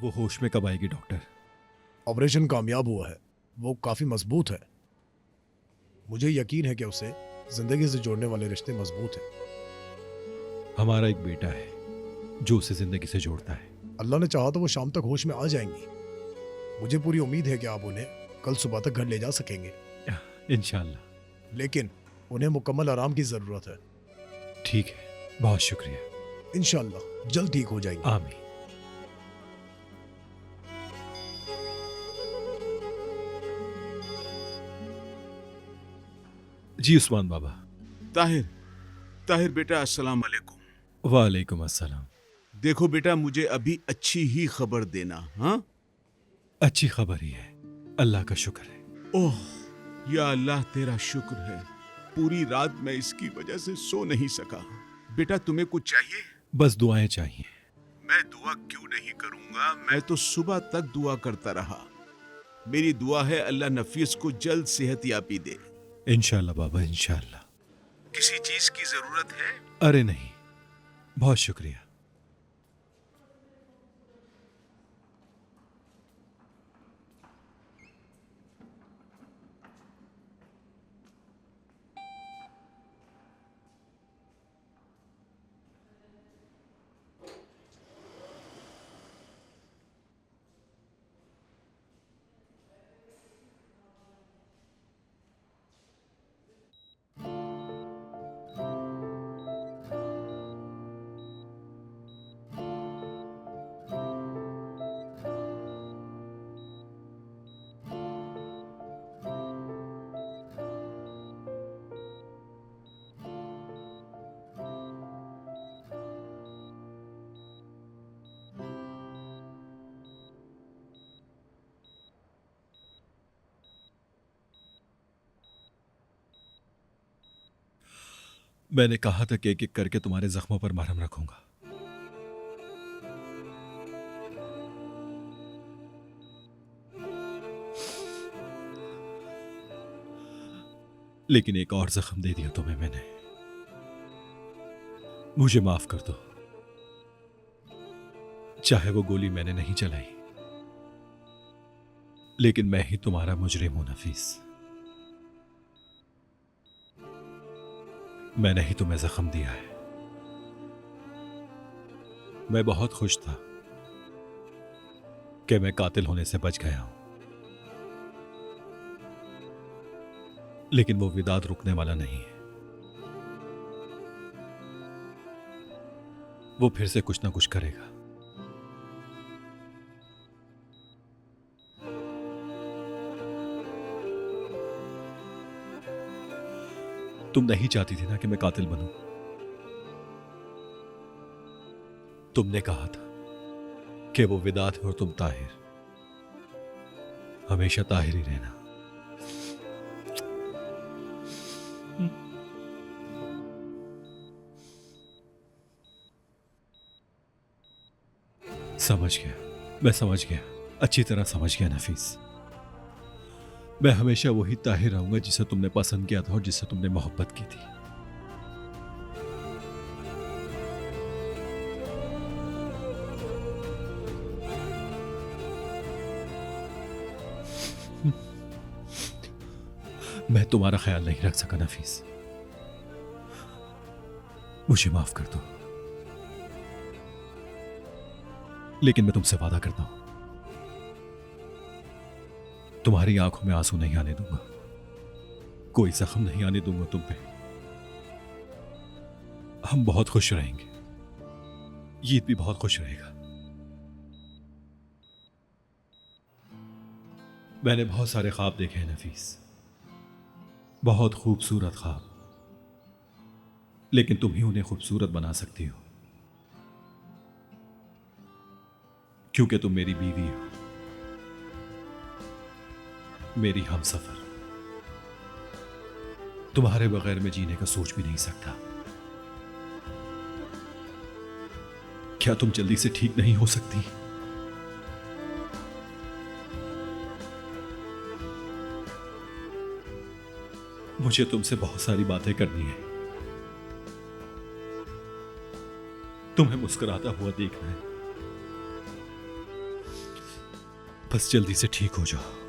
वो होश में कब आएगी डॉक्टर? ऑपरेशन कामयाब हुआ है, वो काफी मजबूत है। मुझे यकीन है कि उसे जिंदगी से जोड़ने वाले रिश्ते मजबूत हैं। हमारा एक बेटा है जो उसे जिंदगी से जोड़ता है। अल्लाह ने चाहा तो वो शाम तक होश में आ जाएंगी। मुझे पूरी उम्मीद है कि आप उन्हें कल सुबह तक घर ले जा सकेंगे, इंशाल्लाह। लेकिन उन्हें मुकम्मल आराम की जरूरत है। ठीक है, बहुत शुक्रिया। इंशाल्लाह जल्द ठीक हो जाएंगे। आमीन। जी उस्मान बाबा। ताहिर, ताहिर बेटा, अस्सलाम वालेकुम। वालेकुम अस्सलाम। देखो बेटा, मुझे अभी अच्छी ही खबर देना। हाँ, अच्छी खबर ही है, अल्लाह का शुक्र है। ओह या अल्लाह, तेरा शुक्र है। पूरी रात मैं इसकी वजह से सो नहीं सका। बेटा, तुम्हें कुछ चाहिए? बस दुआएं चाहिए। मैं दुआ क्यों नहीं करूंगा, मैं तो सुबह तक दुआ करता रहा। मेरी दुआ है अल्लाह नफीस को जल्द सेहतयाबी दे। इंशाल्लाह बाबा, इंशाल्लाह। किसी चीज की जरूरत है? अरे नहीं, बहुत शुक्रिया। मैंने कहा था कि एक एक करके तुम्हारे जख्मों पर मरहम रखूंगा। लेकिन एक और जख्म दे दिया तुम्हें मैंने। मुझे माफ कर दो। चाहे वो गोली मैंने नहीं चलाई, लेकिन मैं ही तुम्हारा मुजरिम हूं नफीस। मैंने ही तुम्हें जख्म दिया है। मैं बहुत खुश था कि मैं कातिल होने से बच गया हूं, लेकिन वो विदाद रुकने वाला नहीं है। वो फिर से कुछ ना कुछ करेगा। तुम नहीं चाहती थी ना कि मैं कातिल बनूं। तुमने कहा था कि वो विदात है और तुम ताहिर। हमेशा ताहिर ही रहना। समझ गया, मैं समझ गया, अच्छी तरह समझ गया नफीस। मैं हमेशा वही ताहिर रहूंगा जिसे तुमने पसंद किया था और जिससे तुमने मोहब्बत की थी। मैं तुम्हारा ख्याल नहीं रख सका नफीस, मुझे माफ कर दो। लेकिन मैं तुमसे वादा करता हूं, तुम्हारी आंखों में आंसू नहीं आने दूंगा, कोई जख्म नहीं आने दूंगा तुम पे। हम बहुत खुश रहेंगे, ईद भी बहुत खुश रहेगा। मैंने बहुत सारे ख्वाब देखे हैं नफीस, बहुत खूबसूरत ख्वाब, लेकिन तुम ही उन्हें खूबसूरत बना सकती हो, क्योंकि तुम मेरी बीवी हो, मेरी हमसफर। तुम्हारे बगैर मैं जीने का सोच भी नहीं सकता। क्या तुम जल्दी से ठीक नहीं हो सकती? मुझे तुमसे बहुत सारी बातें करनी है। तुम्हें मुस्कुराता हुआ देखना है, बस जल्दी से ठीक हो जाओ।